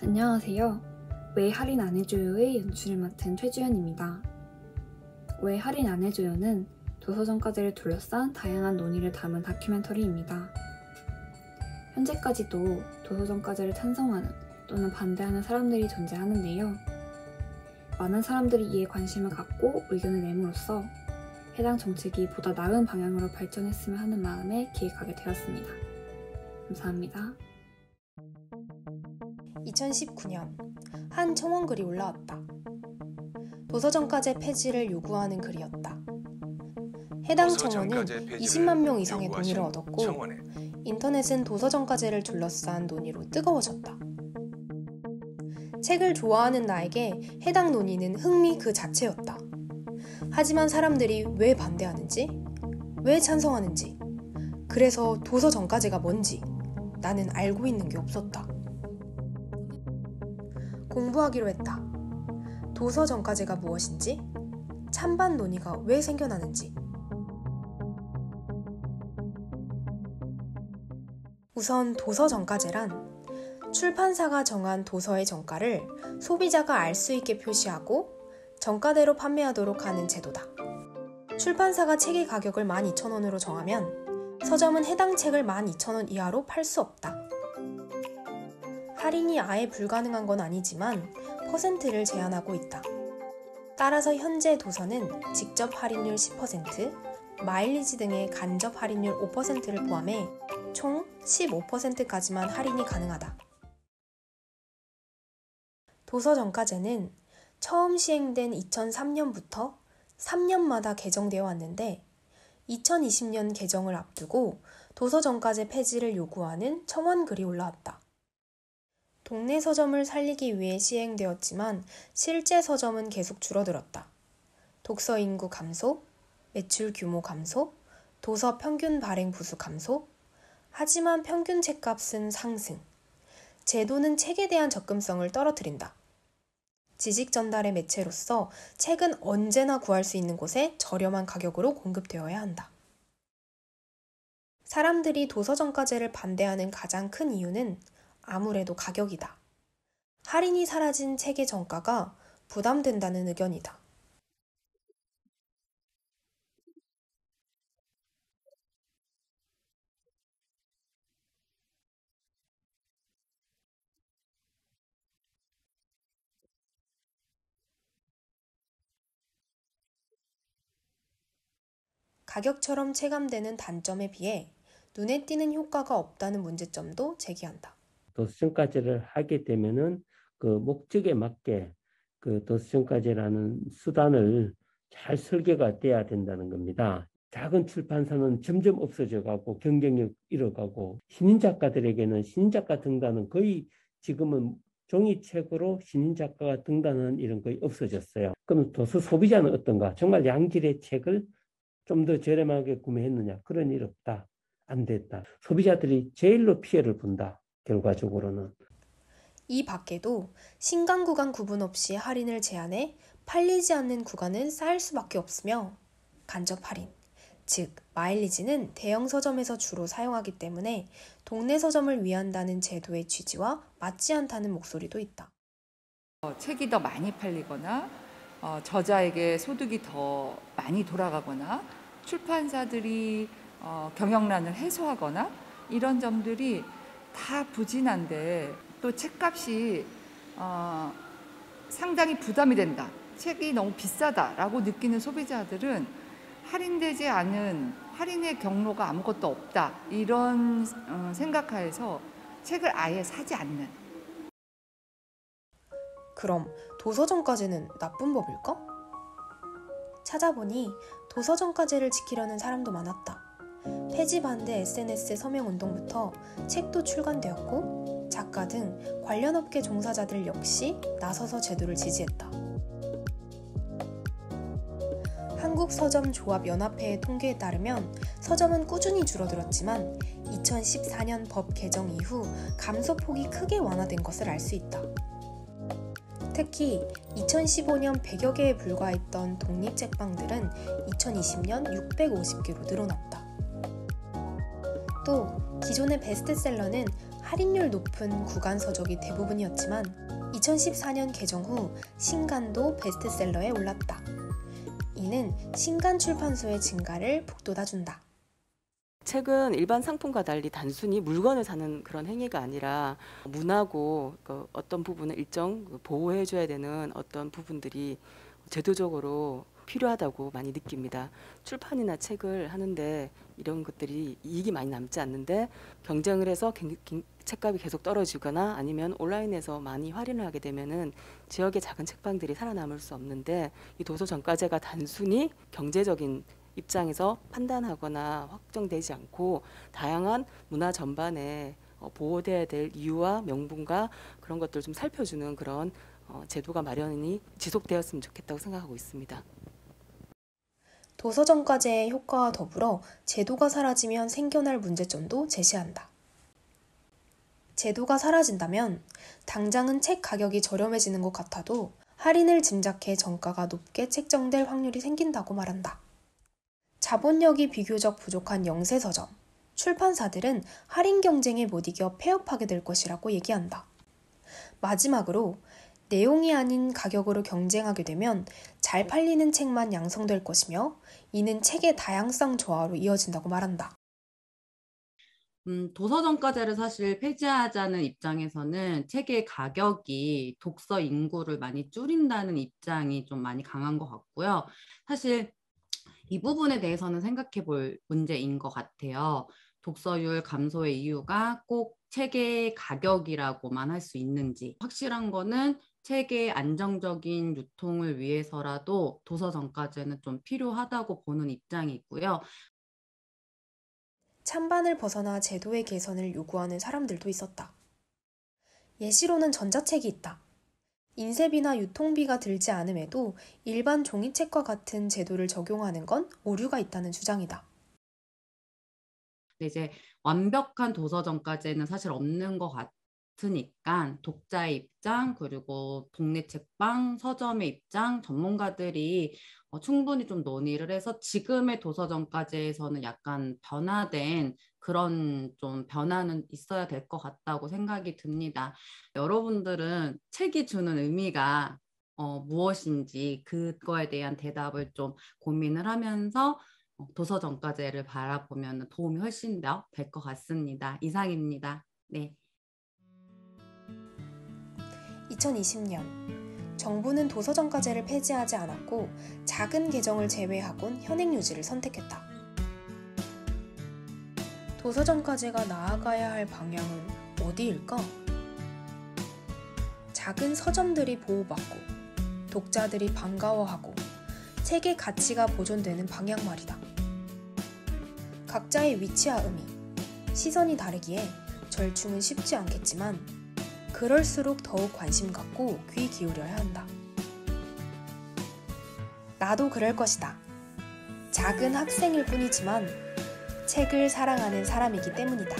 안녕하세요. 왜 할인 안 해줘요의 연출을 맡은 최주연입니다. 왜 할인 안 해줘요는 도서정가제를 둘러싼 다양한 논의를 담은 다큐멘터리입니다. 현재까지도 도서정가제를 찬성하는 또는 반대하는 사람들이 존재하는데요. 많은 사람들이 이에 관심을 갖고 의견을 내므로써 해당 정책이 보다 나은 방향으로 발전했으면 하는 마음에 기획하게 되었습니다. 감사합니다. 2019년 한 청원 글이 올라왔다. 도서정가제 폐지를 요구하는 글이었다. 해당 청원은 20만 명 이상의 동의를 얻었고 인터넷은 도서정가제를 둘러싼 논의로 뜨거워졌다. 책을 좋아하는 나에게 해당 논의는 흥미 그 자체였다. 하지만 사람들이 왜 반대하는지, 왜 찬성하는지, 그래서 도서정가제가 뭔지 나는 알고 있는 게 없었다. 공부하기로 했다. 도서정가제가 무엇인지, 찬반 논의가 왜 생겨나는지. 우선 도서정가제란 출판사가 정한 도서의 정가를 소비자가 알 수 있게 표시하고 정가대로 판매하도록 하는 제도다. 출판사가 책의 가격을 12,000원으로 정하면 서점은 해당 책을 12,000원 이하로 팔 수 없다. 할인이 아예 불가능한 건 아니지만 퍼센트를 제한하고 있다. 따라서 현재 도서는 직접 할인율 10%, 마일리지 등의 간접 할인율 5%를 포함해 총 15%까지만 할인이 가능하다. 도서정가제는 처음 시행된 2003년부터 3년마다 개정되어 왔는데 2020년 개정을 앞두고 도서정가제 폐지를 요구하는 청원글이 올라왔다. 동네 서점을 살리기 위해 시행되었지만 실제 서점은 계속 줄어들었다. 독서 인구 감소, 매출 규모 감소, 도서 평균 발행 부수 감소, 하지만 평균 책값은 상승. 제도는 책에 대한 접근성을 떨어뜨린다. 지식 전달의 매체로서 책은 언제나 구할 수 있는 곳에 저렴한 가격으로 공급되어야 한다. 사람들이 도서정가제를 반대하는 가장 큰 이유는 아무래도 가격이다. 할인이 사라진 책의 정가가 부담된다는 의견이다. 가격처럼 체감되는 단점에 비해 눈에 띄는 효과가 없다는 문제점도 제기한다. 도서정가제를 하게 되면은 그 목적에 맞게 그 도서정가제라는 수단을 잘 설계가 돼야 된다는 겁니다. 작은 출판사는 점점 없어져 가고 경쟁력 잃어가고 신인 작가들에게는 신인 작가 등단은 거의 지금은 종이책으로 신인 작가가 등단하는 일은 거의 없어졌어요. 그럼 도서 소비자는 어떤가? 정말 양질의 책을 좀 더 저렴하게 구매했느냐? 그런 일 없다. 안 됐다. 소비자들이 제일로 피해를 본다. 결과적으로는. 이 밖에도 신간 구간 구분 없이 할인을 제한해 팔리지 않는 구간은 쌓일 수밖에 없으며 간접 할인, 즉 마일리지는 대형 서점에서 주로 사용하기 때문에 동네 서점을 위한다는 제도의 취지와 맞지 않다는 목소리도 있다. 책이 더 많이 팔리거나 저자에게 소득이 더 많이 돌아가거나 출판사들이 경영난을 해소하거나 이런 점들이 다 부진한데 또 책값이 상당히 부담이 된다. 책이 너무 비싸다라고 느끼는 소비자들은 할인되지 않은 할인의 경로가 아무것도 없다. 이런 생각하에서 책을 아예 사지 않는. 그럼 도서정가제는 나쁜 법일까? 찾아보니 도서정가제를 지키려는 사람도 많았다. 폐지 반대 SNS 서명운동부터 책도 출간되었고 작가 등 관련 업계 종사자들 역시 나서서 제도를 지지했다. 한국서점조합연합회의 통계에 따르면 서점은 꾸준히 줄어들었지만 2014년 법 개정 이후 감소폭이 크게 완화된 것을 알 수 있다. 특히 2015년 100여 개에 불과했던 독립책방들은 2020년 650개로 늘어났다. 또 기존의 베스트셀러는 할인율 높은 구간 서적이 대부분이었지만 2014년 개정 후 신간도 베스트셀러에 올랐다. 이는 신간 출판소의 증가를 북돋아준다. 책은 일반 상품과 달리 단순히 물건을 사는 그런 행위가 아니라 문하고 어떤 부분을 일정 보호해줘야 되는 어떤 부분들이 제도적으로 필요하다고 많이 느낍니다. 출판이나 책을 하는데 이런 것들이 이익이 많이 남지 않는데 경쟁을 해서 책값이 계속 떨어지거나 아니면 온라인에서 많이 할인을 하게 되면은 지역의 작은 책방들이 살아남을 수 없는데 이 도서정가제가 단순히 경제적인 입장에서 판단하거나 확정되지 않고 다양한 문화 전반에 보호돼야 될 이유와 명분과 그런 것들을 좀 살펴주는 그런 제도가 마련이 지속되었으면 좋겠다고 생각하고 있습니다. 도서정가제의 효과와 더불어 제도가 사라지면 생겨날 문제점도 제시한다. 제도가 사라진다면 당장은 책 가격이 저렴해지는 것 같아도 할인을 짐작해 정가가 높게 책정될 확률이 생긴다고 말한다. 자본력이 비교적 부족한 영세서점, 출판사들은 할인 경쟁에 못 이겨 폐업하게 될 것이라고 얘기한다. 마지막으로 내용이 아닌 가격으로 경쟁하게 되면 잘 팔리는 책만 양성될 것이며 이는 책의 다양성 저하로 이어진다고 말한다. 도서정가제를 사실 폐지하자는 입장에서는 책의 가격이 독서 인구를 많이 줄인다는 입장이 좀 많이 강한 것 같고요. 사실 이 부분에 대해서는 생각해 볼 문제인 것 같아요. 독서율 감소의 이유가 꼭 책의 가격이라고만 할 수 있는지. 확실한 거는 책의 안정적인 유통을 위해서라도 도서정가제는 좀 필요하다고 보는 입장이 있고요. 찬반을 벗어나 제도의 개선을 요구하는 사람들도 있었다. 예시로는 전자책이 있다. 인쇄비나 유통비가 들지 않음에도 일반 종이책과 같은 제도를 적용하는 건 오류가 있다는 주장이다. 이제 완벽한 도서정가제는 사실 없는 것 같으니까 독자의 입장, 그리고 동네 책방, 서점의 입장, 전문가들이 충분히 좀 논의를 해서 지금의 도서정가제에서는 약간 변화된 그런 좀 변화는 있어야 될 것 같다고 생각이 듭니다. 여러분들은 책이 주는 의미가 무엇인지 그거에 대한 대답을 좀 고민을 하면서 도서정가제를 바라보면 도움이 훨씬 더 될 것 같습니다. 이상입니다. 네. 2020년 정부는 도서정가제를 폐지하지 않았고 작은 개정을 제외하곤 현행 유지를 선택했다. 도서정가제가 나아가야 할 방향은 어디일까? 작은 서점들이 보호받고 독자들이 반가워하고 책의 가치가 보존되는 방향 말이다. 각자의 위치와 의미, 시선이 다르기에 절충은 쉽지 않겠지만 그럴수록 더욱 관심 갖고 귀 기울여야 한다. 나도 그럴 것이다. 작은 학생일 뿐이지만 책을 사랑하는 사람이기 때문이다.